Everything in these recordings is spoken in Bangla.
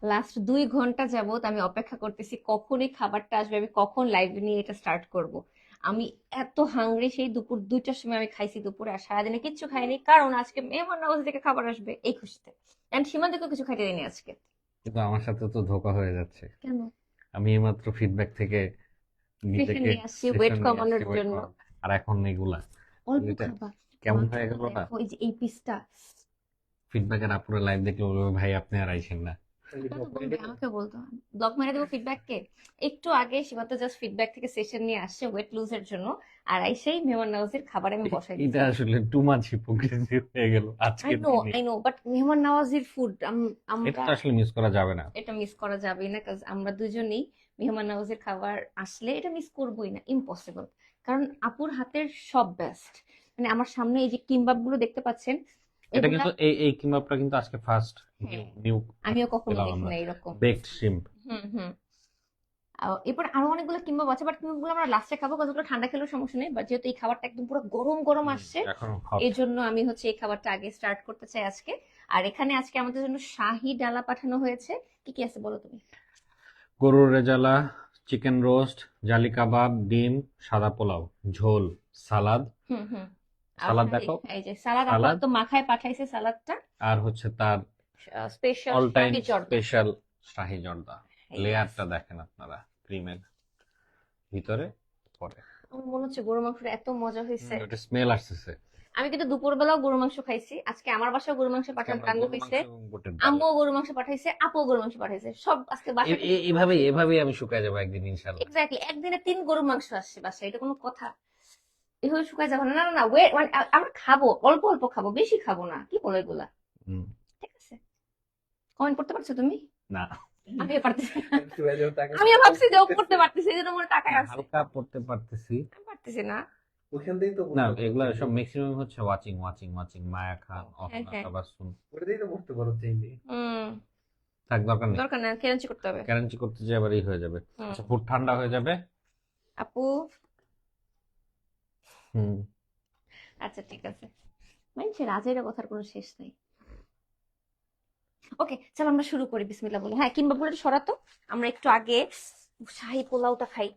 লাস্ট 2 ঘন্টা যাবত আমি অপেক্ষা করতেছি কখন এই খাবারটা আসবে, আমি কখন লাইভ নিয়ে এটা স্টার্ট করব। আমি এত হাংরি, সেই দুপুর 2টার সময় আমি খাইছি দুপুরে, আর সারাদিনে কিচ্ছু খাইনি, কারণ আজকে মেহমান নওয়াজ থেকে খাবার আসবে এই খুশিতে। এন্ড সীমান্তকেও কিছু খাইতে দেয়নি আজকে। কিন্তু আমার সাথে তো ধোঁকা হয়ে যাচ্ছে। কেন? আমি এইমাত্র ফিডব্যাক থেকে সেশন নিজেকে নিয়ে আসছি ওয়েট সেশন নিয়ে আসছি কমানোর ওয়েট জন্য। করার, আর এখন এগুলা অল্প এটা খাবার। কেমন মাত্র হয়ে গেল না? দেখো এই যে এই পিসটা। ফিডব্যাকের আপুরে লাইভ দেখলে বলবে ভাই আপনি আর আইসেন না। এটা তো বলবে, আমাকে বলতো ব্লক মেরে দেবো ফিডব্যাক কে। একটু আগে সীমান্ত জাস্ট ফিডব্যাক থেকে সেশন নিয়ে আসছে ওয়েট লুজের জন্য, আর আইসেই মেহমান নওয়াজের খাবার আমি বসাই এটা দিছি। আসলে টু মাচ হিপোক্রেসি হয়ে গেল আই আজকের নো, দিনে। আই নো, বাট মেহমান নওয়াজির ফুড এটা আমরা তো আসলে মিস করা যাবে না। এটা মিস করা যাবেই না, কাজ আমরা দুজনেই মেহমান নওয়াজের খাবার আসলে এটা মিস করবোই না, ইম্পসিবল। কারণ আপুর হাতের সব বেস্ট। মানে আমার সামনে এই যে কিমবাব গুলো দেখতে পাচ্ছেন, এটা এগুলা। কিন্তু এই কিমাপটা কিন্তু আজকে ফার্স্ট নিউ হ্যাঁ, নিউ আমিও কখনো পেলাম দেখি আমরা। না এরকম। বেকড শিম্প। হুম হুম। এরপর আরো অনেকগুলো কিমবাব আছে, বাট কিমবাব গুলো আমরা লাস্টে খাবো, কতগুলো ঠান্ডা খেলেও সমস্যা নেই, বাট যেহেতু এই খাবারটা একদম পুরো গরম গরম আসছে, এখন হট। এই জন্য আমি হচ্ছে এই খাবারটা আগে স্টার্ট করতে চাই আজকে। আর এখানে আজকে আমাদের জন্য শাহি ডালা পাঠানো হয়েছে। কি কি আছে বলো তুমি? গরুর রেজালা, চিকেন রোস্ট, জালি কাবাব, ডিম, সাদা পোলাও, ঝোল, সালাদ। হুম হুম। আর সালাদ শাহি, দেখো। এই যে সালাদ আপু সালাদ একদম মাখায় পাঠাইছে সালাদটা। আর হচ্ছে তার স্পেশাল অল টাইম শাহি জর্দা। স্পেশাল শাহি জর্দা। Yes. লেয়ারটা দেখেন আপনারা, ক্রিমের ভিতরে পরে। আমার মনে হচ্ছে গরু মাংসটা এত মজা হয়েছে। ওটা স্মেল আসতেছে। আমি কিন্তু দুপুরবেলাও গরু মাংস খাইছি, আজকে আমার বাসায় গরু মাংস আজকে পাঠানো আমরা রান্না গরু হয়েছে। মাংস এবং বুটের ডাল। আম্মুও গরু মাংস পাঠাইছে, আপুও গরু মাংস পাঠাইছে, সব আজকে বাসায় কিন্তু এভাবেই এভাবেই আমি শুকায় যাবো একদিন ইনশাল্লাহ। এক্স্যাক্টলি একদিনে 3 গরু মাংস আসছে বাসায়, এটা কোনো কথা? এভাবে শুকায় যাবে না, না না না, ওয়েট, মানে আমরা খাবো, অল্প অল্প খাবো, বেশি খাবো না, কি বলো এগুলা? হুম। ঠিক আছে, কমেন্ট করতে পারছো তুমি? না আমিও পারতেছি না। আমিও ভাবছি যে ও করতে পারতেছে, এই জন্য মনে তাকায় না, আছে। হালকা পড়তে পারতেছি। আমি পারতেছি না। ওখান থেকেই তো না, এগুলা সব ম্যাক্সিমাম হচ্ছে ওয়াচিং ওয়াচিং ওয়াচিং, মায়া খান, হ্যাঁ অহনা, হ্যাঁ। তাবাসসুম। ওটাতেই তো পড়তে পারো চাইলে। হুম। থাক, দরকার নেই। দরকার না, কেরাঞ্চি করতে হবে। ক্যারেন্সি করতে যে আবার এই হয়ে যাবে। হুম। আচ্ছা, ফুড ঠান্ডা হয়ে যাবে। আপু। হুম। আচ্ছা ঠিক আছে, মানছি রাজের কথার কোনো শেষ নাই। ওকে চলো আমরা শুরু করি, বিসমিল্লাহ বলে। হ্যাঁ, কিংবা বলে সরাতো। আমরা একটু আগে শাহি পোলাওটা খাই।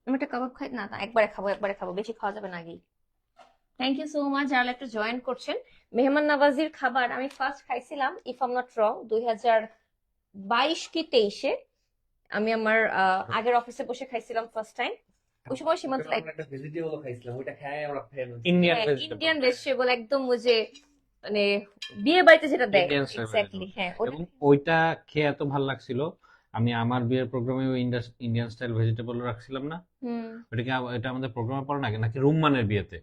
আমি একটা কাবাব খাই, না না, একবারে খাবো একবারে খাবো, বেশি খাওয়া যাবে না আগেই। থ্যাংক ইউ সো মাচ যারা একটা জয়েন করছেন। মেহমান নওয়াজির খাবার আমি ফার্স্ট খাইছিলাম, ইফ আম নট রং, 2022 কি 23-এ। আমি আমার আগের অফিসে বসে খাইছিলাম ফার্স্ট টাইম। ওই সময় সীমান্ত লাইক, আমরা একটা ভেজিটেবল খাইছিলাম, ওইটা খাই আমরা ফ্যান ইন্ডিয়ান হ্যাঁ ভেজিটেবল। ইন্ডিয়ান ভেজিটেবল, একদম ওই যে মানে বিয়ে বাড়িতে যেটা দেয়, ইন্ডিয়ান স্টাইল ভেজিটেবল। এক্স্যাক্টলি হ্যাঁ ওটা। এবং ওইটা খেয়ে এত ভালো লাগছিল, আমি আমার বিয়ের প্রোগ্রামে ওই ইন্ডিয়ান স্টাইল ভেজিটেবল রাখছিলাম না। হুম। ওটা কি এটা আমাদের প্রোগ্রামে পড়ে নাকি নাকি রুম্মানের বিয়েতে?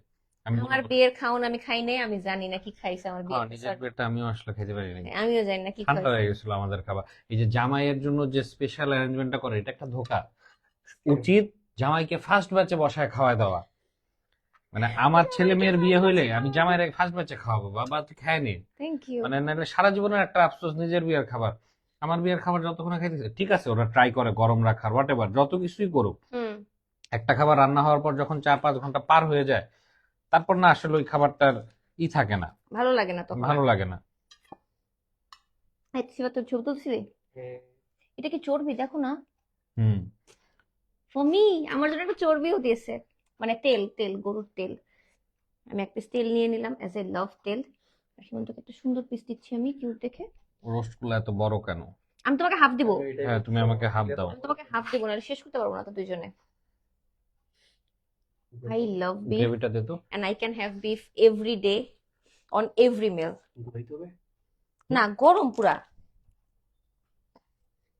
আমি মনে আমার করি বিয়ের খাওন আমি খাই নাই, আমি জানি না কি খাইছে আমার হ্যাঁ, বিয়েতে, নিজের সরি। বিয়েটা আমিও আসলে খেতে পারি নাই। আমিও জানি না কি ঠান্ডা খাইছে। হয়ে গেছিল আমাদের খাবার। এই যে জামাইয়ের জন্য যে স্পেশাল অ্যারেঞ্জমেন্টটা করে, এটা একটা ধোঁকা। উচিত জামাইকে ফার্স্ট ব্যাচে বসায় খাওয়ায় দেওয়া। মানে আমার ছেলে মেয়ের বিয়ে হইলে আমি জামাইয়ের ফার্স্ট ব্যাচে খাওয়াবো, বাবা তুই খায় নি। Thank you. মানে নাহলে সারা জীবনের একটা আফসোস নিজের বিয়ের খাবার। আমার বিয়ের খাবার যতক্ষণ খাইতেছে ঠিক আছে, ওরা ট্রাই করে গরম রাখার, হোয়াট এভার, যত কিছুই করুক। হুম। একটা খাবার রান্না হওয়ার পর যখন 4-5 ঘন্টা পার হয়ে যায়, তারপর না আসলে ওই খাবারটার থাকে না, ভালো লাগে না তখন আর। ভালো লাগে না। এই তুই তো ছবি তুলছিলি, এটা কি চর্বি দেখো না। হুম। মম্মি আমার জন্য একটা চর্বিও দিয়েছে, মানে তেল, তেল গরুর তেল। আমি এক পিস তেল নিয়ে নিলাম, এজ এ লাভ তেল। আর সীমান্তকে একটা সুন্দর পিস দিচ্ছি আমি, কিউট দেখে। রোস্ট গুলো এত বড় কেন? আমি তোমাকে হাফ দিব। হ্যাঁ, তুমি আমাকে হাফ দাও। আমি তোমাকে হাফ দিব, না শেষ করতে পারবো না তো দুইজনে। আই লাভ বিফ, গ্রেভিটা দে তো। and I can have beef every day on every meal. না গরম পুরা।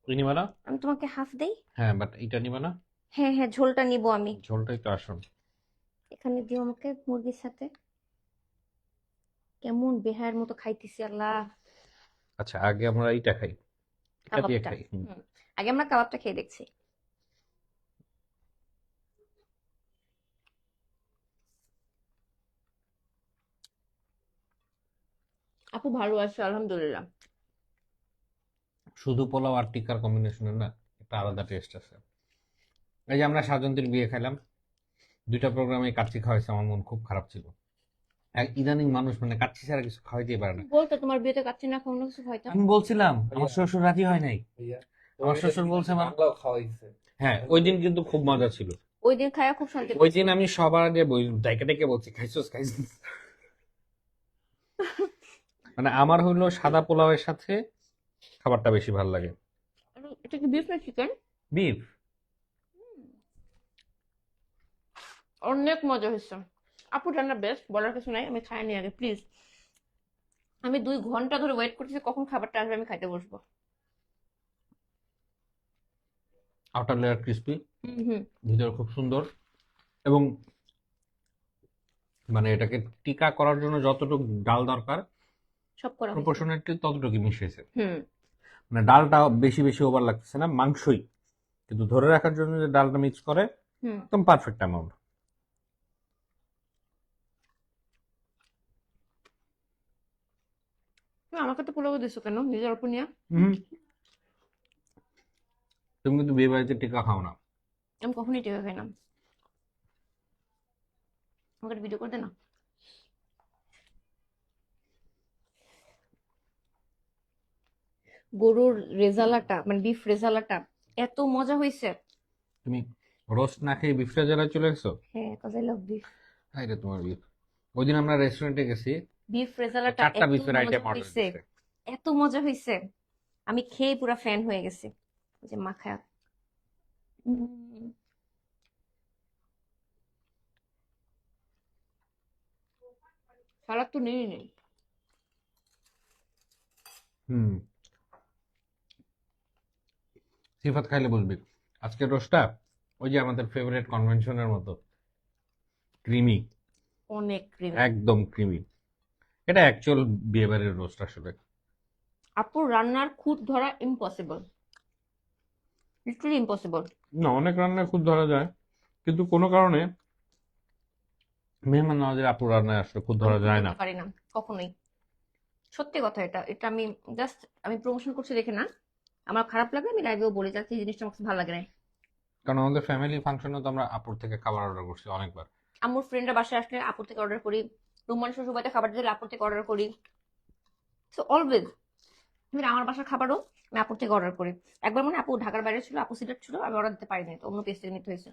তুই নিবা না? আমি তোমাকে হাফ দেই। হ্যাঁ, বাট এটা নিবা না? হ্যাঁ হ্যাঁ, ঝোলটা নিব আমি। ঝোলটাই তো আসল। এখানে দিও আমাকে মুরগির সাথে। কেমন বেহায়ের মতো খাইতেছি আল্লাহ। আচ্ছা, আগে আমরা এইটা খাই, এটা দিয়ে কাবাবটা। খাই। হুম। হুম। আগে আমরা কাবাবটা খেয়ে দেখছি। আপু ভালো আছে আলহামদুলিল্লাহ। শুধু পোলাও আর টিক্কার কম্বিনেশনের না একটা আলাদা টেস্ট আছে। এই যে আমরা সাজন্তীর বিয়ে খাইলাম, 2টা প্রোগ্রামে কাচ্চি খাওয়াইছে, আমার মন খুব খারাপ ছিল। ইদানিং মানুষ মানে কাচ্চি ছাড়া কিছু খাওয়াইতে পারে না। বলতো তোমার বিয়েতে কাচ্চি না খাওয়ানো কিছু হয়তো। আমি বলছিলাম আমার ভাইয়া। শ্বশুর রাজি হয় নাই। ভাইয়া আমার শ্বশুর বলছে বাংলাও খাওয়াইছে। হ্যাঁ ওই দিন কিন্তু খুব মজা ছিল। ওই দিন খায়া খুব শান্তি ওই দিন আমি সবার আগে ডাইকে ডেকে বলছি খাইছস খাইছস। মানে আমার হলো সাদা পোলাওয়ের সাথে খাবারটা বেশি ভালো লাগে। এটা কি বিফ না চিকেন? বিফ। অনেক মজা হয়েছে। আপু রান্না বেস্ট, বলার কিছু নাই। আমি খাই নি আগে প্লিজ। আমি 2 ঘন্টা ধরে ওয়েট করতেছি কখন খাবারটা আসবে আমি খাইতে বসবো। আউটার লেয়ার ক্রিস্পি, হুম। ভিতরে খুব সুন্দর, এবং মানে এটাকে টিকা করার জন্য যতটুকু ডাল দরকার সব করা হয়েছে। প্রপোর্শনেটলি ততটুকু মিশিয়েছে। হুম। মানে ডালটা বেশি বেশি ওভার লাগতেছে না, মাংসই কিন্তু ধরে রাখার জন্য যে ডালটা মিক্স করে হুম। একদম পারফেক্ট অ্যামাউন্ট। তুমি আমাকে তো পোলাও দিছো কেন নিজের অল্প নিয়ে? তুমি কিন্তু বিয়ে বাড়িতে টিকা খাও না। আমি কখনই টেকা খাই না। আমাকে ভিডিও করে দে না। গরুর রেজালাটা মানে বিফ রেজালাটা এত মজা হয়েছে। তুমি রোস্ট না খেয়ে বিফটা জেলায় চলে গেছো? হ্যাঁ, কজ আই লাভ বিফ। হাই রে তোমার বিফ। ওই দিন আমরা রেস্টুরেন্টে গেছি, বিফ রেজালাটা 4টা এত বিফের মজা আইটেম অর্ডার হয়েছে, দিছে। এত মজা হয়েছে, আমি খেয়ে পুরো ফ্যান হয়ে গেছি। ওই যে মাখা সালাদ তো নেই নেই। হুম, সিফাত খাইলে বুঝবি আজকের রোস্টটা ওই যে আমাদের ফেভারিট কনভেনশনের মতো ক্রিমি, অনেক ক্রিম। একদম ক্রিমি। এটা অ্যাকচুয়াল বিয়ে বাড়ির রোস্ট আসলে। আপুর রান্নার খুঁত ধরা ইম্পসিবল, লিটারালি ইম্পসিবল। না, অনেক রান্নায় খুব ধরা যায়, কিন্তু কোনো কারণে মেহমান নওয়াজের আপুর রান্নায় আসলে খুব ধরা যায় না। পারি না কখনোই, সত্যি কথা। এটা এটা আমি জাস্ট আমি প্রমোশন করছি দেখে না, আমার খারাপ লাগে, আমি লাইভেও বলে যাচ্ছি এই জিনিসটা আমার কাছে ভালো লাগে না। কারণ আমাদের ফ্যামিলি ফাংশনে তো আমরা আপুর থেকে খাবার অর্ডার করছি অনেকবার। আমার ফ্রেন্ডরা বাসায় আসলে আপুর থেকে অর্ডার করি, রুমান শ্বশুর বাড়িতে খাবার দিলে আপুর থেকে অর্ডার করি। সো অলওয়েজ আমার বাসার খাবারও আমি আপুর থেকে অর্ডার করি। একবার মানে আপু ঢাকার বাইরে ছিল, আপু সিলেট ছিল, আমি অর্ডার দিতে পারিনি, তো অন্য পেজ থেকে নিতে হয়েছে।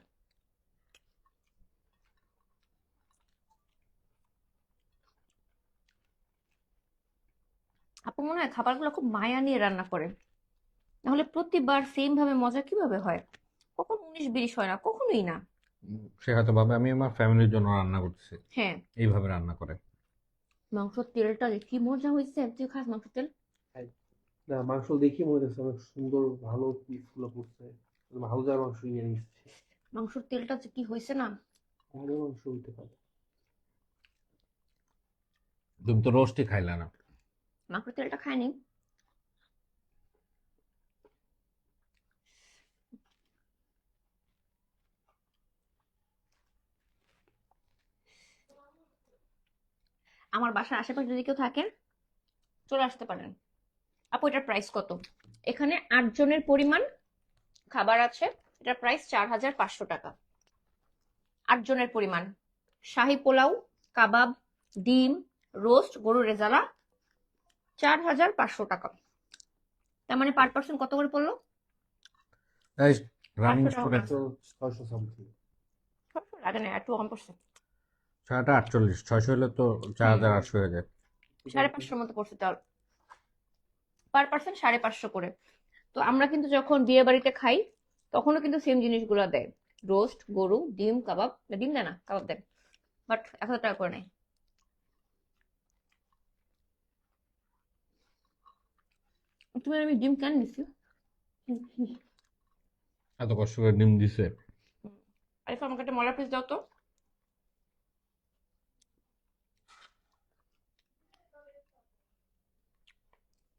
আপু মনে হয় খাবারগুলো খুব মায়া নিয়ে রান্না করে, নাহলে প্রতিবার সেম ভাবে মজা কিভাবে হয়? কখনো 19-20 হয় না, কখনোই না। সে হয়তো ভাবে আমি আমার ফ্যামিলির জন্য রান্না করতেছি, হ্যাঁ, এইভাবে রান্না করে। মাংসের তেলটা যে কি মজা হয়েছে। তুই খাস মাংসের তেল? না, মাংস দেখি মনে হচ্ছে অনেক সুন্দর, ভালো পিস গুলো পড়ছে। হালকা মাংস নিয়ে নিচ্ছে। মাংসের তেলটা যে কি হয়েছে না। ভালো মাংস হইতে পারে। তুমি তো রোস্টই খাইলা না। মাংসের তেলটা খায়নি। আমার বাসার আশেপাশে যদি কেউ থাকেন চলে আসতে পারেন। আপু এটার প্রাইস কত? এখানে 8 জনের পরিমাণ খাবার আছে, এটার প্রাইস 4500 টাকা। 8 জনের পরিমাণ, শাহী পোলাও, কাবাব, ডিম, রোস্ট, গরুর রেজালা, 4500 টাকা। তার মানে পার পার্সন কত করে পড়লো? রানিং 500 টাকা। Student 600 something. লাগে না, একটু কম পড়ছে। 648, 600 হলে তো 4800 হয়ে যায়। 550 মতো পড়ছে তাহলে, পার পার্সন 550 করে। তো আমরা কিন্তু যখন বিয়ে বাড়িতে খাই তখনও কিন্তু সেম জিনিসগুলো দেয়, রোস্ট, গরু, ডিম, কাবাব। ডিম দেয় না, কাবাব দেয়, বাট 1000 টাকা করে নেয়। তুমি আর আমি ডিম কেন নিচ্ছি? এত কষ্ট করে ডিম দিছে। আরিফা আমাকে একটা মলার পিস দাও তো।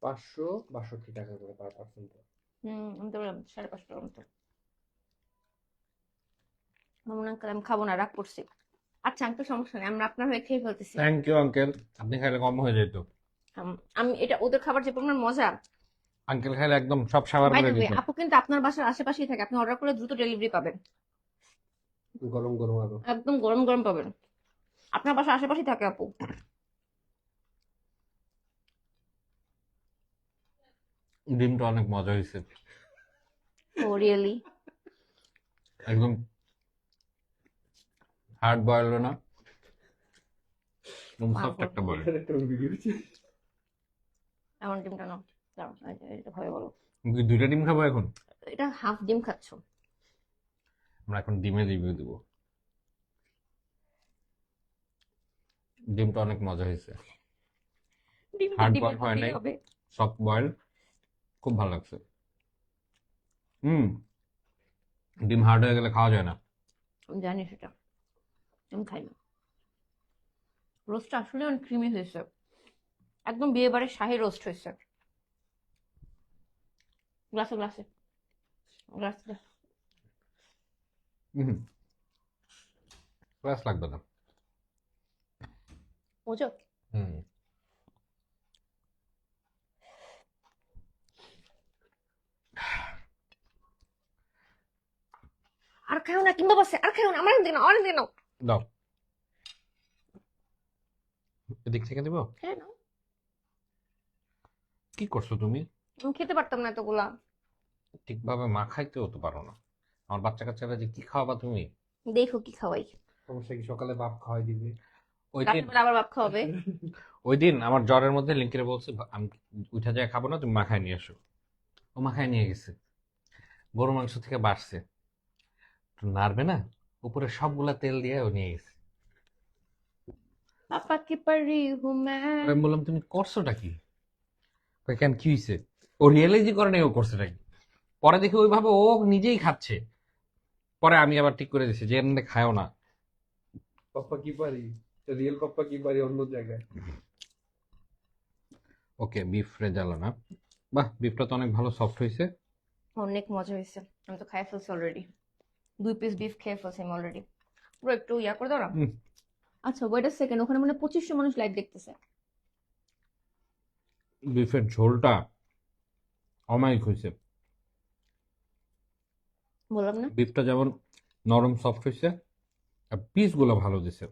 562 টাকা করে পার পার্সন। আমি তো বললাম 550 টাকার মতো। আমার মনে হয় আমি খাবো না, রাগ করছি। আচ্ছা আঙ্কেল সমস্যা নেই, আমরা আপনার হয়ে খেয়ে ফেলতেছি। থ্যাংক ইউ আঙ্কেল, আপনি খাইলে কম হয়ে যেত। আমি এটা ওদের খাবার যে পরিমাণ মজা। আঙ্কেল খাইলে একদম সব সাবার বাই করে দ্য ওয়ে, দিত। আপু কিন্তু আপনার বাসার আশেপাশেই থাকে, আপনি অর্ডার করলে দ্রুত ডেলিভারি পাবেন, গরম গরম আরো। একদম গরম গরম পাবেন। আপনার বাসা আশেপাশেই থাকে আপু। ডিমটা অনেক মজা হয়েছে, ও রিয়েলি? একদম হার্ড বয়েল না, একদম সফট একটা বয়েল। এখানে একটা ভিডিও আছে। এমন ডিমটা নাও, দাঁড়াও, এটা ভাবে বলো। তুমি কি 2টা ডিম খাবো এখন? এটা হাফ ডিম খাচ্ছো? আমরা এখন ডিমের রিভিউ দিব। ডিমটা অনেক মজা হয়েছে, ডিমটা হার্ড ডিমের বয়েল হয় মতোই নাই, হবে। সফট বয়েল, খুব ভালো লাগছে। হুম, ডিম হার্ড হয়ে গেলে খাওয়া যায় না। আমি জানি সেটা, আমি খাই না। রোস্টটা আসলে অনেক ক্রিমি হয়েছে, একদম বিয়ে বাড়ির শাহী রোস্ট হয়েছে। গ্লাসে গ্লাসে গ্লাসে। হুম, ক্লাস লাগবে না। বুঝো? হুম, আর খাও না কিংবা বাসে, আর খাও না, আমার দিন অনেক দিন। দাও, এদিক থেকে দিব। হ্যাঁ না, কি করছো তুমি? আমি খেতে পারতাম না এতগুলা। ঠিকভাবে মাখাইতেও তো পারো না। আমার বাচ্চা কাচ্চারা যে কি খাওয়াবা তুমি? দেখো কি খাওয়াই, সমস্যা কি, সকালে বাপ খাওয়াই দিবে। ওই রাতের দিন বেলা আবার ভাত খাওয়াবে। ওই দিন আমার জ্বরের মধ্যে লিঙ্কিরে বলছে, আমি উঠা যায় খাবো না, তুমি মাখায় নিয়ে এসো। ও মাখায় নিয়ে গেছে, গরু মাংস থেকে বাড়ছে, একটু নাড়বে না, উপরে সবগুলা তেল দিয়ে ও নিয়ে গেছে। পাপা কি পারি হুঁ পরে আমি বললাম তুমি করছোটা কি? কয়, কেন কি হয়েছে? ও রিয়েলাইজই করে নাই ও করছেটা কি। পরে দেখি ওইভাবে ও নিজেই খাচ্ছে। পরে আমি আবার ঠিক করে দিছি যে এমনি খায়ও না। পাপ্পা কি পারি, রিয়েল পাপ্পা কি পারি অন্য জায়গায়। ওকে, বিফ রেজালা না, বাহ, বিফটা তো অনেক ভালো সফট হয়েছে। অনেক মজা হয়েছে, আমি তো খাই ফেলছি অলরেডি, 2 পিস বিফ খেয়ে ফেলছি আমি অলরেডি। পুরো একটু ইয়া করে দাও না। হুম। আচ্ছা ওয়েট আ সেকেন্ড, ওখানে মানে 2500 মানুষ লাইভ দেখতেছে। বিফের ঝোলটা অমায়িক হয়েছে। বললাম না? বিফটা যেমন নরম সফট হয়েছে, আর পিস গুলো ভালো দিছে।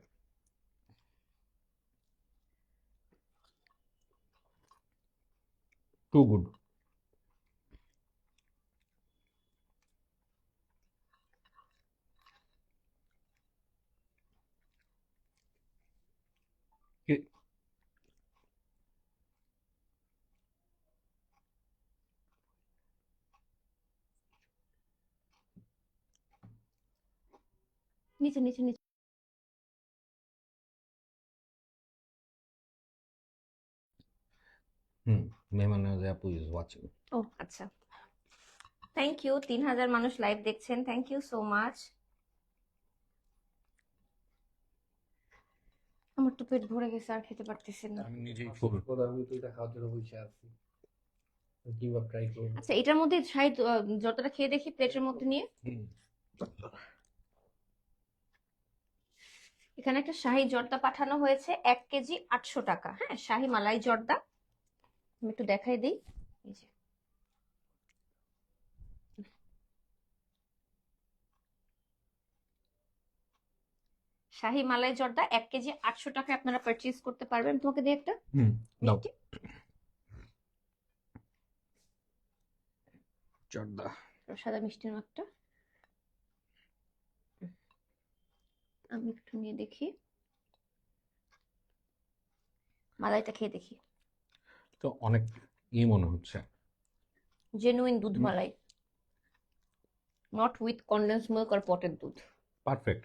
Too good. নিচে নিচে নিচে। হুম, মেহমান আপু ইজ ওয়াচিং। ও আচ্ছা, থ্যাংক ইউ। 3000 মানুষ লাইভ দেখছেন, থ্যাংক ইউ সো মাচ। আমার তো পেট ভরে গেছে, আর খেতে পারতেছি না। আমি নিজেই ফুল। আমি তো এটা খাওয়ার জন্য বসে আছি, কিংবা ট্রাই করবো। আচ্ছা এটার মধ্যে শাহী যতটা খেয়ে দেখি প্লেটের মধ্যে নিয়ে। এখানে একটা শাহী জর্দা পাঠানো হয়েছে, 1 কেজি 800 টাকা। হ্যাঁ, শাহী মালাই জর্দা, আমি একটু দেখাই দিই। এই যে শাহী মালাই জর্দা 1 কেজি 800 টাকায় আপনারা পারচেজ করতে পারবেন। তোমাকে দিয়ে একটা হুম, দাও মিষ্টি। জর্দা। সাদা মিষ্টি নাও একটা, আমি একটু নিয়ে দেখি, মালাইটা খেয়ে দেখি। তো অনেক মনে হচ্ছে। জেনুইন দুধ মালাই, নট উইথ কনডেন্স মিল্ক আর পটের দুধ। পারফেক্ট।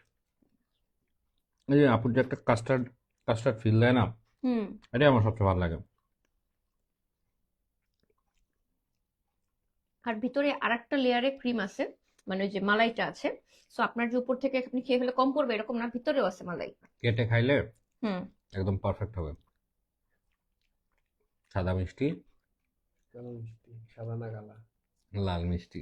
এই যে আপুর যে একটা কাস্টার্ড কাস্টার্ড ফিল দেয় না, হুম, এটাই আমার সবচেয়ে ভালো লাগে। আর ভিতরে আরেকটা লেয়ারে ক্রিম আছে, মানে ওই যে মালাইটা আছে। সো আপনার যে উপর থেকে আপনি খেয়ে ফেলে কম পড়বে এরকম না, ভিতরেও আছে মালাই। কেটে খাইলে হুম, একদম পারফেক্ট হবে। সাদা মিষ্টি, কালো মিষ্টি, সাদা না কালা। লাল মিষ্টি।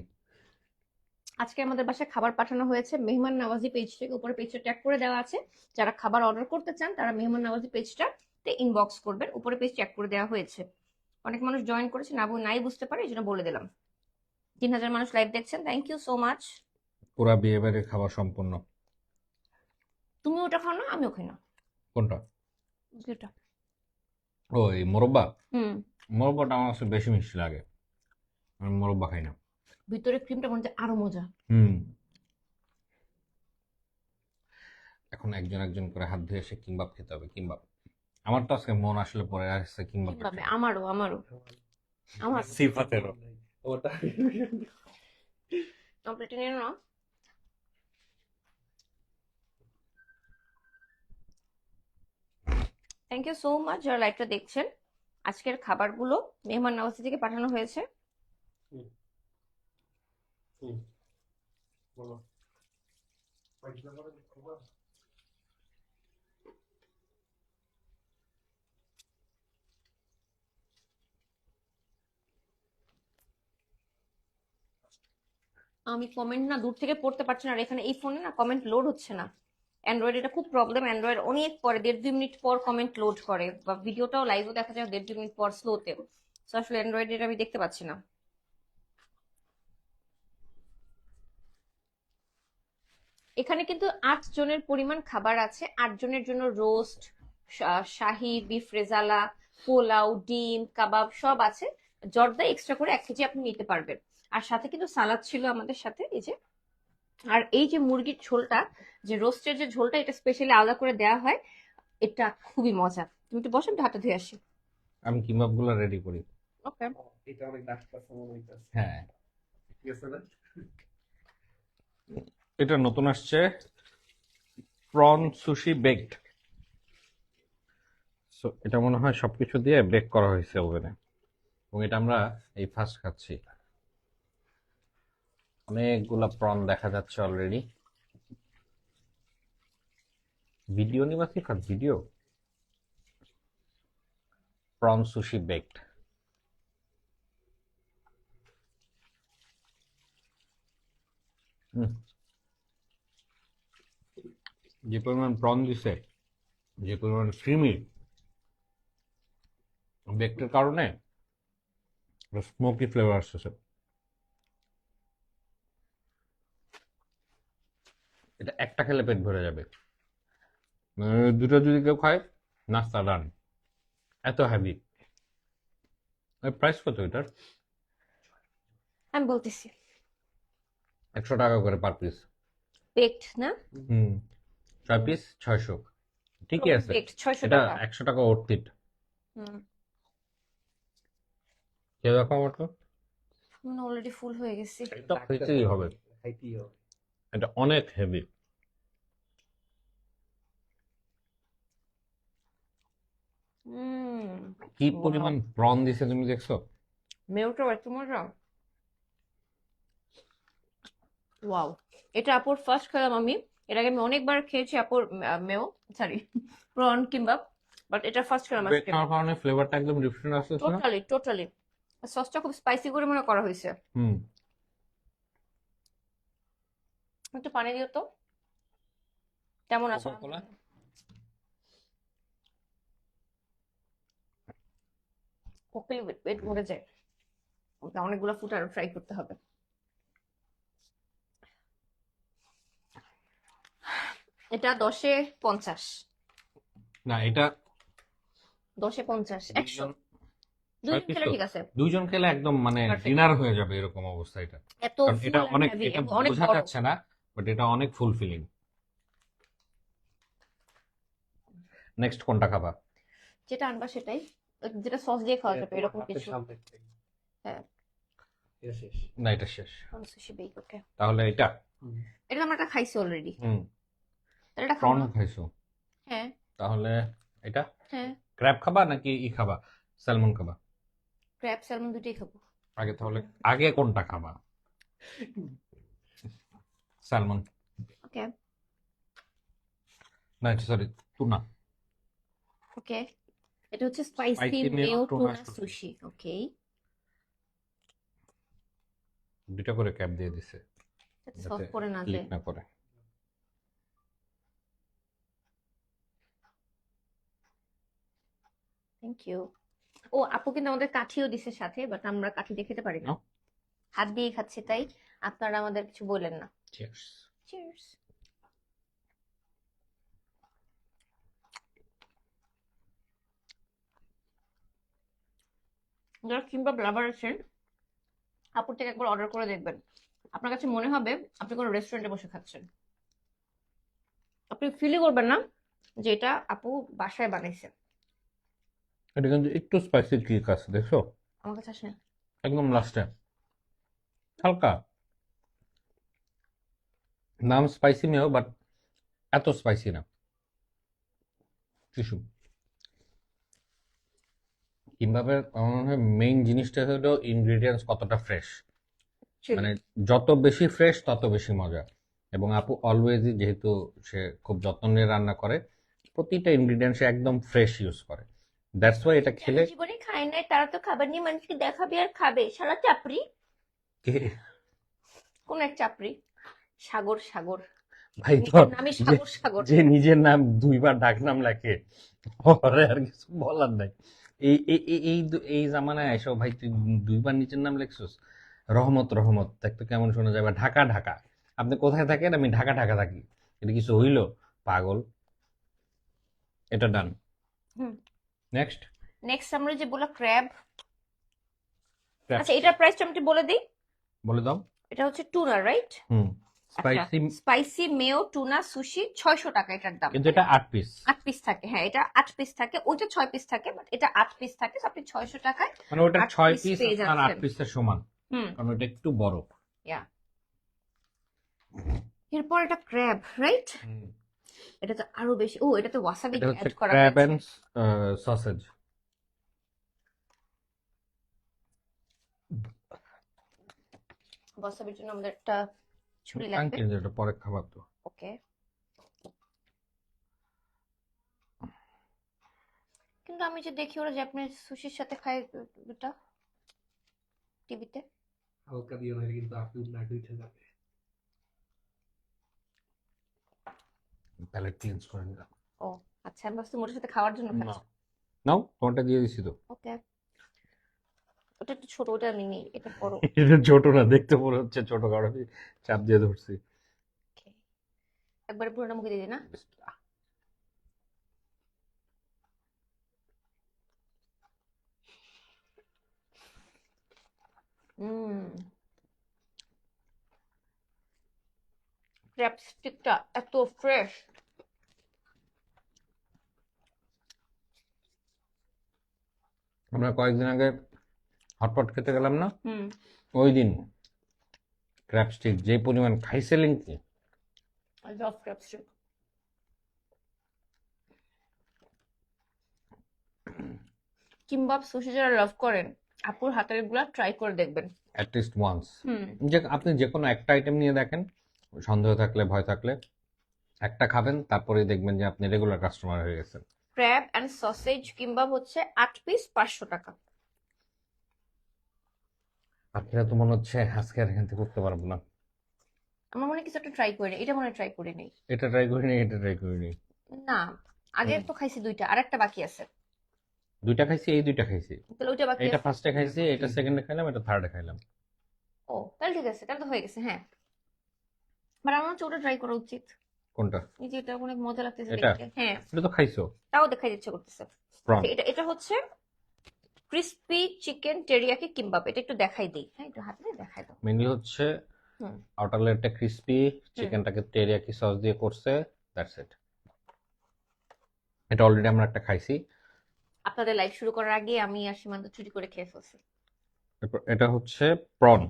আজকে আমাদের বাসায় খাবার পাঠানো হয়েছে মেহমান নওয়াজি পেজ থেকে, উপরে পেজটা ট্যাগ করে দেওয়া আছে। যারা খাবার অর্ডার করতে চান তারা মেহমান নওয়াজি পেজটাতে ইনবক্স করবেন, উপরে পেজ ট্যাগ করে দেওয়া হয়েছে। অনেক মানুষ জয়েন করেছে, না নাই বুঝতে পারে, এই জন্য বলে দিলাম। 3000 মানুষ লাইভ দেখছেন, থ্যাংক ইউ সো মাচ। পুরা বিয়ে বাড়ির খাবার সম্পূর্ণ। তুমি ওটা খাও না, আমিও খাই না। কোনটা? যেটা ও এই মোরব্বা। হুম মোরব্বাটা আমার কাছে বেশি মিষ্টি লাগে, আমি মোরব্বা খাই না। ভিতরে ক্রিমটা মনে হচ্ছে আরো মজা। হুম। এখন একজন একজন করে হাত ধুয়ে এসে কিম্বাব খেতে হবে, কিম্বাব। আমার তো আজকে মন আসলে পড়ে আসছে কিম্বাব কিভাবে আমারও আমারও আমার সিফাতেরও। ওটা কমপ্লিট নিয়ে নাও। থ্যাংক ইউ সো মাচ যারা লাইভটা দেখছেন। আজকের খাবারগুলো মেহমান নওয়াজি থেকে পাঠানো হয়েছে। বলো। আমি কমেন্ট না দূর থেকে পড়তে পারছি না, আর এখানে এই ফোনে না কমেন্ট লোড হচ্ছে না। অ্যান্ড্রয়েড এটা খুব প্রবলেম, অ্যান্ড্রয়েড অনেক পরে 1.5-2 মিনিট পর কমেন্ট লোড করে, বা ভিডিওটাও লাইভও দেখা যায় 1.5-2 মিনিট পর স্লোতে। তো আসলে অ্যান্ড্রয়েড এটা আমি দেখতে পাচ্ছি না। এখানে কিন্তু 8 জনের পরিমাণ খাবার আছে, 8 জনের জন্য রোস্ট, শাহি বিফ রেজালা, পোলাও, ডিম, কাবাব সব আছে। জর্দা এক্সট্রা করে 1 কেজি আপনি নিতে পারবেন। আর সাথে কিন্তু সালাদ ছিল আমাদের সাথে, এই যে। আর এই যে মুরগির ঝোলটা, যে রোস্টের যে ঝোলটা, এটা স্পেশালি আলাদা করে দেওয়া হয়। এটা খুবই মজা। তুমি একটু বসো, আমি হাতে ধুয়ে আসি। আমি কিম্বাব গুলো রেডি করি। ওকে। এটা অনেক ডাক্তার মনে হইতাছে। হ্যাঁ, ঠিক আছে না? এটা নতুন আসছে, প্রন সুশি বেকড। সো এটা মনে হয় সবকিছু দিয়ে বেক করা হয়েছে ওভেনে, এবং এটা আমরা এই ফার্স্ট খাচ্ছি। অনেকগুলা প্রন দেখা যাচ্ছে অলরেডি। ভিডিও নিবা সিফাত, ভিডিও। Prawn sushi baked. যে পরিমাণ প্রন দিছে, যে পরিমাণ ক্রিমি, বেকটের কারণে স্মোকি ফ্লেভার আসতেছে। এটা একটা খেলে পেট ভরে যাবে, দুটো যদি কেউ খায় নাস্তা ডান, এত হেভি। প্রাইস কত এটার? আমি বলতেছি 100 টাকা করে পার পিস। বেকড না, হুম, 6 পিস 600, ঠিকই আছে। বেকড 600 এটা টাকা 100 টাকা অর্থিত। হুম। কেউ দেখো আমার তো, অলরেডি ফুল হয়ে গেছি। এটা খেতেই হবে, খাইতেই হবে। এটা অনেক হেভি। হুম। কি পরিমাণ প্রন দিছে তুমি দেখছো? মেয়োটাও এত মজা। ওয়াও, এটা আপুর ফার্স্ট খেলাম আমি। এর আগে আমি অনেকবার খেয়েছি আপুর মেও, সরি, প্রন কিংবা, বাট এটা ফার্স্ট খেলাম বেক আজকে। খাওয়ার কারণে ফ্লেভারটা একদম ডিফারেন্ট আসতেছে না? Totally totally. সসটা খুব স্পাইসি করে মনে করা হয়েছে। হুম। একটু পানি দিও তো। কেমন আছে? কোকা-কোলা? কোকেল পেট ভরে যায়। ওটা অনেকগুলো ফুড আরো ফ্রাই করতে হবে। এটা 10-এ 50। না, এটা 10-এ 50, 100। ছয় দুজন পিস খেলে তো, ঠিক আছে। দুইজন খেলে একদম মানে Perfect. ডিনার হয়ে যাবে এরকম অবস্থা এটা। এত কারণ ফুল এটা আর অনেক, হেভি এটা এবং অনেক বোঝা বড়। যাচ্ছে না, বাট এটা অনেক ফুলফিলিং। নেক্সট কোনটা খাবা? যেটা আনবা সেটাই, যেটা সস দিয়ে খাওয়া যাবে এরকম হাতের কিছু। সামনে একটাই। হ্যাঁ। এটা শেষ। না, এটা শেষ। সুশি বেক, ওকে। তাহলে এটা। এটা আমরা একটা খাইছি অলরেডি। হুম। তাহলে এটা খাবো প্রন না? খাইছো, হ্যাঁ তাহলে এটা। হ্যাঁ, ক্র্যাব খাবা নাকি ই খাবা, স্যালমন খাবা? ক্র্যাব স্যালমন দুটোই খাবো। আগে তাহলে আগে কোনটা খাবা? স্যালমন। ওকে না, সরি, টুনা। ওকে। এটা হচ্ছে স্পাইসি স্পাইসি মেও মেও টুনা টুনা সুশি, ওকে। দুটা করে ক্যাপ দিয়ে দিছে সস যাতে পরে না ক্লিক যায়। না করে। Thank you. ও আপু কিন্তু আমাদের কাঠিও দিছে সাথে, বাট আমরা কাঠি দিয়ে খেতে পারি না, নাও। হাত দিয়ে খাচ্ছি, তাই আপনারা আমাদের কিছু বললেন না। চিয়ার্স। চিয়ার্স। যারা কিংবা লাভার আছেন আপুর থেকে একবার অর্ডার করে দেখবেন, আপনার কাছে মনে হবে আপনি কোনো রেস্টুরেন্টে বসে খাচ্ছেন। আপনি ফিলই করবেন না যে এটা আপু বাসায় বানাইছে। এটা কিন্তু একটু স্পাইসি কিক আছে, দেখছো? আমার কাছে আসে না। একদম লাস্টে হালকা নাম স্পাইসি মেও, বাট এত স্পাইসি না। টিস্যু কিভাবে আমার মনে হয় মেইন জিনিসটা হলো ইনগ্রেডিয়েন্টস কতটা ফ্রেশ। চিলি মানে যত বেশি ফ্রেশ তত বেশি মজা। এবং আপু অলওয়েজই, যেহেতু সে খুব যত্ন নিয়ে রান্না করে, প্রতিটা ইনগ্রিডিয়েন্ট সে একদম ফ্রেশ ইউজ করে। দ্যাটস ওয়াই এটা খেলে জীবনে খায় নাই, তারা তো খাবার নিয়ে মানুষকে দেখাবে আর খাবে। সারা চাপড়ি, কোন এক চাপড়ি, সাগর সাগর, ভাই তো নিজের নামই যে সাগর সাগর। যে নিজের নাম দুইবার ডাকনাম লেখে, ওরে আর কিছু বলার নাই। এই জামানায় এসব ভাই, তুই দুইবার নিজের নাম লেখছিস। রহমত রহমত দেখতে কেমন শোনা যাবে? ঢাকা ঢাকা। আপনি কোথায় থাকেন? আমি ঢাকা ঢাকা থাকি। এটা কিছু হইল? পাগল। এটা ডান। হুম। নেক্সট। নেক্সট আমরা যে বলা ক্র্যাব। আচ্ছা, এটার প্রাইসটা আমি একটু বলে দিই। বলে দাও। এটা হচ্ছে টুনা, রাইট? হুম। আচ্ছা, spicy, spicy mayo tuna sushi 600 টাকা এটার দাম। কিন্তু এটা 8 পিস। 8 পিস থাকে, হ্যাঁ এটা 8 পিস থাকে, ওইটা 6 পিস থাকে, বাট এটা 8 পিস থাকে, তো আপনি 600 টাকায় মানে ওটা 8 6 পিস পিস পেয়ে আর 8 যাচ্ছেন। পিসের সমান, হুম, কারণ ওটা একটু বড়। ইয়া। এরপর এটা ক্র্যাব, রাইট? হুম। এটা তো আরো বেশি। ও, এটাতে ওয়াসাবি এটা হচ্ছে অ্যাড করা ক্র্যাব হয়েছে। And sausage. ওয়াসাবির জন্য আমাদের একটা ছুরি লাগবে। আঙ্কেল, এটা পরে খাবার তো। ওকে। কিন্তু আমি যে দেখি ওরা জাপানিজ সুশির সাথে খায় এটা টিভিতে। হালকা দিয়ে না, কিন্তু আপনি নাক উঠে যাবে। প্যালেট ক্লিনস করে নিলাম। ও আচ্ছা, আমি ভাবছি মোটের সাথে খাওয়ার জন্য না, খাচ্ছি। নাও, তোমারটা দিয়ে দিছি তো। ওকে, ওটা একটু ছোট, ওটা মিনি, এটা বড়। এটা ছোট না, দেখতে মনে হচ্ছে ছোট, কারণ আমি চাপ দিয়ে ধরছি। Okay. একবারে পুরোটা মুখে দিয়ে দিই না? হুম, ক্র্যাব স্টিকটা এত ফ্রেশ। আমরা কয়েকদিন আগে হটপট খেতে গেলাম না, হুম, ওই দিন ক্র্যাব স্টিক যে পরিমাণ খাইছিলেন কি! I love crab stick. Kimbap sushi যারা লাভ করেন, আপুর হাতের গুলা ট্রাই করে দেখবেন। At least once. হুম, যে আপনি যে কোনো একটা আইটেম নিয়ে দেখেন, সন্দেহ থাকলে, ভয় থাকলে একটা খাবেন, তারপরেই দেখবেন যে আপনি রেগুলার কাস্টমার হয়ে গেছেন। ক্র্যাব এন্ড সসেজ কিম্বাব হচ্ছে 8 পিস 500 টাকা। আপনারা তো মনে হচ্ছে আজকে আর এখান থেকে করতে পারবো না। আমার মনে হয় কিছু একটা ট্রাই করে, এটা মনে হয় ট্রাই করে নেই। এটা ট্রাই করিনি, এটা ট্রাই করিনি। না, আগে তো খাইছি দুইটা, আর একটা বাকি আছে। দুইটা খাইছি, এই দুইটা খাইছি। তাহলে ওইটা বাকি এটা আছে। ফার্স্টে খাইছি, এটা সেকেন্ডে খাইলাম, এটা থার্ডে খাইলাম। ও তাহলে ঠিক আছে, তাহলে তো হয়ে গেছে, হ্যাঁ। বাট আমার হচ্ছে ওটা ট্রাই করা উচিত। কোনটা? এই যে এটা অনেক মজা লাগতেছে এটা? দেখতে, হ্যাঁ। এটা তো খাইছো। তাও দেখাই ইচ্ছে করতেছে। প্রন। এটা এটা হচ্ছে ক্রিস্পি চিকেন টেরিয়াকি কিম্বাব। এটা একটু দেখাই দিই, হ্যাঁ একটু হাতে দিয়ে দেখাই দাও। মেনলি হচ্ছে হুম, আউটার লেয়ারটা ক্রিস্পি, চিকেনটাকে টেরিয়াকি সস দিয়ে করছে, দ্যাটস ইট। এটা অলরেডি আমরা একটা খাইছি। আপনাদের লাইভ শুরু করার আগে আমি আর সীমান্ত চুরি করে খেয়ে ফেলছি। এরপর এটা হচ্ছে প্রন,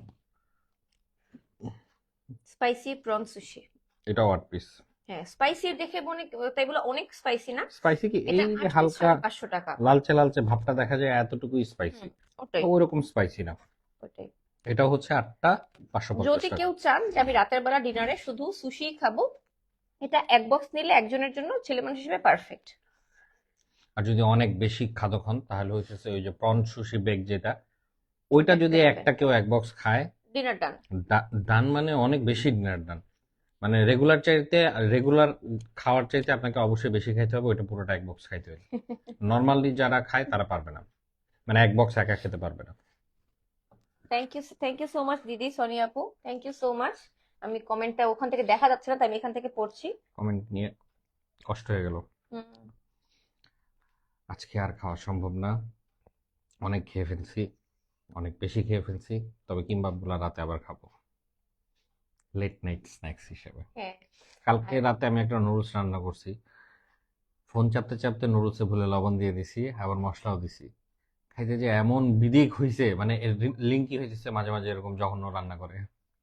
স্পাইসি প্রন সুশি। এটাও 8 পিস। হ্যাঁ, স্পাইসি দেখে মনে, তাই বলে অনেক স্পাইসি না। স্পাইসি কি, এই এটা যে 8 পিস হালকা 500 টাকা। লালচে লালচে ভাবটা দেখা যায়, এতটুকুই স্পাইসি। ওটাই ওইরকম স্পাইসি না। ওটাই। এটাও হচ্ছে 8টা 550 যদি টাকা। কেউ চান যে আমি রাতের বেলা ডিনারে শুধু সুশি খাবো, এটা এক বক্স নিলে একজনের জন্য ছেলে মানুষ হিসেবে পারফেক্ট। আর যদি অনেক বেশি খাদক হন, তাহলে হচ্ছে ওই যে প্রন সুশি বেক যেটা, ওইটা যদি একটা কেউ এক বক্স খায়, ডিনার ডান। ডান, মানে অনেক বেশি ডিনার ডান। মানে রেগুলার চাইতে, রেগুলার খাওয়ার চাইতে আপনাকে অবশ্যই বেশি খাইতে হবে, ওইটা পুরোটা এক বক্স খাইতে হবে। নর্মালি যারা খায় তারা পারবে না, মানে এক বক্স একা খেতে পারবে না। থ্যাংক ইউ সো মাচ দিদি সোনিয়া আপু, থ্যাংক ইউ সো মাচ। আমি কমেন্টটা ওখান থেকে দেখা যাচ্ছে না, তাই আমি এখান থেকে পড়ছি। কমেন্ট নিয়ে কষ্ট হয়ে গেল। হুম, আজকে আর খাওয়া সম্ভব না, অনেক খেয়ে ফেলছি। অনেক বেশি খেয়ে ফেলছি, তবে কিম্বাব গুলা রাতে আবার খাবো লেট নাইট স্ন্যাক্স হিসেবে। হ্যাঁ কালকে আর রাতে আমি একটা নুডলস রান্না করছি, ফোন চাপতে চাপতে নুডলসে ভুলে লবণ দিয়ে দিছি, আবার মশলাও দিছি। খাইতে যে এমন বিদিক হইছে, মানে লিঙ্কি হয়েছে মাঝে মাঝে এরকম জঘন্য রান্না করে।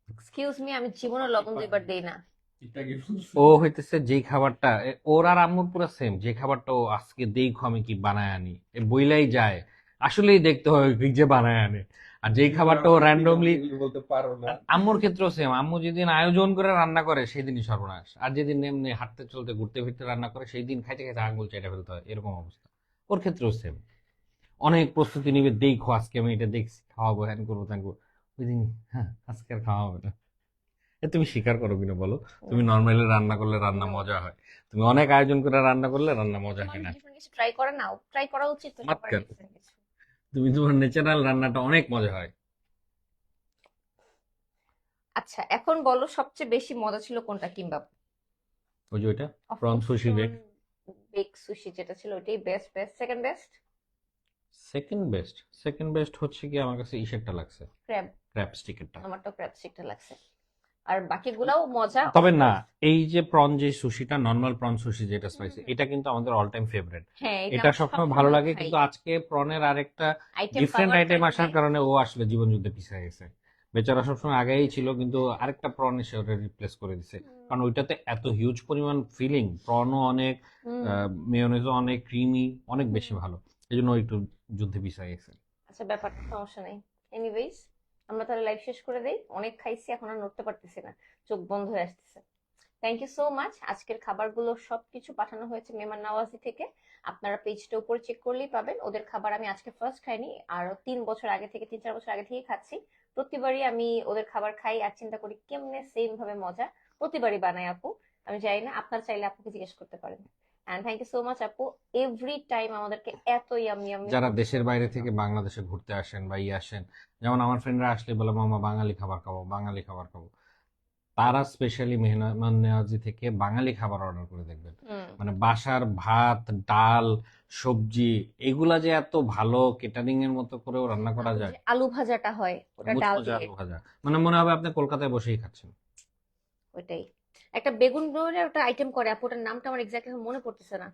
এক্সকিউজ মি, আমি জীবনে লবণ দুইবার দেই না। এটা কি বলছো? ও হইতেছে যেই খাবারটা ওর আর আম্মুর পুরো সেম, যে খাবারটা ও আজকে দেখো আমি কি বানায় আনি, এ বইলাই যায়, আসলেই দেখতে হয় কি যে বানায় আনে। আর যেই খাবারটা ও র্যান্ডমলি, এগুলো বলতে পারো না। আম্মুর ক্ষেত্রেও সেম, আম্মু যেদিন আয়োজন করে রান্না করে সেই দিনই সর্বনাশ, আর যেদিন এমনি হাঁটতে চলতে ঘুরতে ফিরতে রান্না করে সেই দিন খাইতে খাইতে আঙুল চেটে ফেলতে হয়, এরকম অবস্থা। ওর ক্ষেত্রেও সেম, অনেক প্রস্তুতি নিবে, দেখো আজকে আমি এটা দেখছি খাওয়াবো, হ্যান করবো ত্যান করবো, ওই দিন হ্যাঁ আজকে আর খাওয়া হবে না। এ তুমি স্বীকার করো কিনা বলো, তুমি নর্মালি রান্না করলে রান্না মজা হয়, তুমি অনেক আয়োজন করে রান্না করলে রান্না মজা হয় না। ডিফারেন্ট কিছু ট্রাই করে নাও, ট্রাই করা উচিত তো সবার চমৎকার, different কিছু। তুমি তোমার ন্যাচারাল রান্নাটা অনেক মজা হয়। আচ্ছা এখন বলো সবচেয়ে বেশি মজা ছিল কোনটা কিম্বাব? ওই যে ওইটা prawn sushi bake. Bake sushi যেটা ছিল ওইটাই best, best second best second best হচ্ছে কি আমার কাছে ইসেরটা লাগছে, ক্র্যাব। ক্র্যাব স্টিকেরটা। আমারটা ক্র্যাব স্টিকটা লাগছে, আর বাকিগুলাও মজা তবে of না, course। এই যে প্রন যে সুশিটা, নর্মাল প্রন সুশি যেটা স্পাইসি, এটা কিন্তু আমাদের অল টাইম ফেভারিট, হ্যাঁ এটা এটা আমরা সবসময় ভালো সবসময় লাগে। খাই। কিন্তু আজকে প্রনের আরেকটা আইটেম ডিফারেন্ট পাওয়ার আইটেম আসার কারণে কারণে ও আসলে জীবন যুদ্ধে পিছিয়ে গেছে। বেচারা সবসময় আগেই ছিল, কিন্তু আরেকটা প্রন এসে ওটা রিপ্লেস করে দিছে, কারণ ওইটাতে এত হিউজ পরিমাণ ফিলিং, প্রনও অনেক, মেয়োনেজও অনেক ক্রিমি, অনেক বেশি ভালো, এই জন্য ও একটু যুদ্ধে পিছিয়ে গেছে। আচ্ছা ব্যাপারটা সমস্যা নেই। এনিওয়েজ আমরা তাহলে লাইভ শেষ করে দেই, অনেক খাইছি এখন আর নড়তে পারতেছি না, চোখ বন্ধ হয়ে আসতেছে। Thank you so much. আজকের খাবারগুলো সবকিছু পাঠানো হয়েছে মেহমান নওয়াজি থেকে, আপনারা পেজটা উপরে চেক করলেই পাবেন। ওদের খাবার আমি আজকে ফার্স্ট খাইনি, আরো 3 বছর আগে থেকে, 3-4 বছর আগে থেকে খাচ্ছি। প্রতিবারই আমি ওদের খাবার খাই আর চিন্তা করি কেমনে সেম ভাবে মজা প্রতিবারই বানায় আপু। আমি জানি না, আপনার চাইলে আপুকে জিজ্ঞেস করতে পারেন। And thank you so much আপু, এভরি টাইম আমাদেরকে এত ইয়ামি ইয়ামি যারা দেশের বাইরে থেকে বাংলাদেশে ঘুরতে আসেন বা আসেন, যেমন আমার ফ্রেন্ডরা আসলে বলে মামা বাঙালি খাবার খাবো, বাঙালি খাবার খাবো, তারা স্পেশালি মেহমান নেওয়াজি থেকে বাঙালি খাবার অর্ডার করে দেখবেন। মানে বাসার ভাত, ডাল, সবজি, এগুলা যে এত ভালো কেটারিং এর মতো করেও রান্না করা যায়, আলু ভাজাটা হয় ওটা ডাল মুচমুচে দিয়ে, আলু ভাজা, মানে মনে হবে আপনি কলকাতায় বসেই খাচ্ছেন। ওইটাই। একটা বেগুন দিয়ে একটা আইটেম করে আপু, ওটার নামটা আমার এক্স্যাক্টলি মনে পড়তেছে না।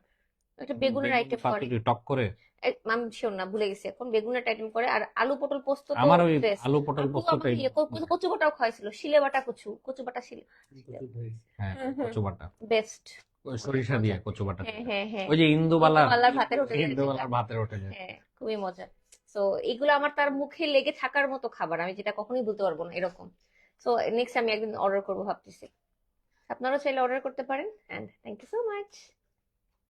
একটা বেগুনের বেগুন আইটেম করে, পাতুরি টক করে, আমি শিওর না, ভুলে গেছি এখন। বেগুনের আইটেম করে, আর আলু পটল পোস্ত তো আমার ওই বেস্ট। আলু পটল আপু আমাকে পোস্তটাই। কচু বাটাও খাওয়াইছিল, শিলে বাটা কচু, কচু বাটা শিলে, হ্যাঁ, কচু বাটা, বেস্ট। ওই সরিষা দিয়ে কচু বাটা হ্যাঁ দিয়ে। হ্যাঁ হ্যাঁ, ওই যে ইন্দুবালার, ইন্দুবালার ভাতের হোটেলে যেটা, ইন্দুবালার ভাতের হোটেলে। হ্যাঁ খুবই মজা। সো এগুলো আমার তার মুখে লেগে থাকার মতো খাবার, আমি যেটা কখনোই বলতে পারবো না এরকম। সো নেক্সট আমি একদিন অর্ডার করবো ভাবতেছি, আপনারাও চাইলে অর্ডার করতে পারেন। And thank you so much.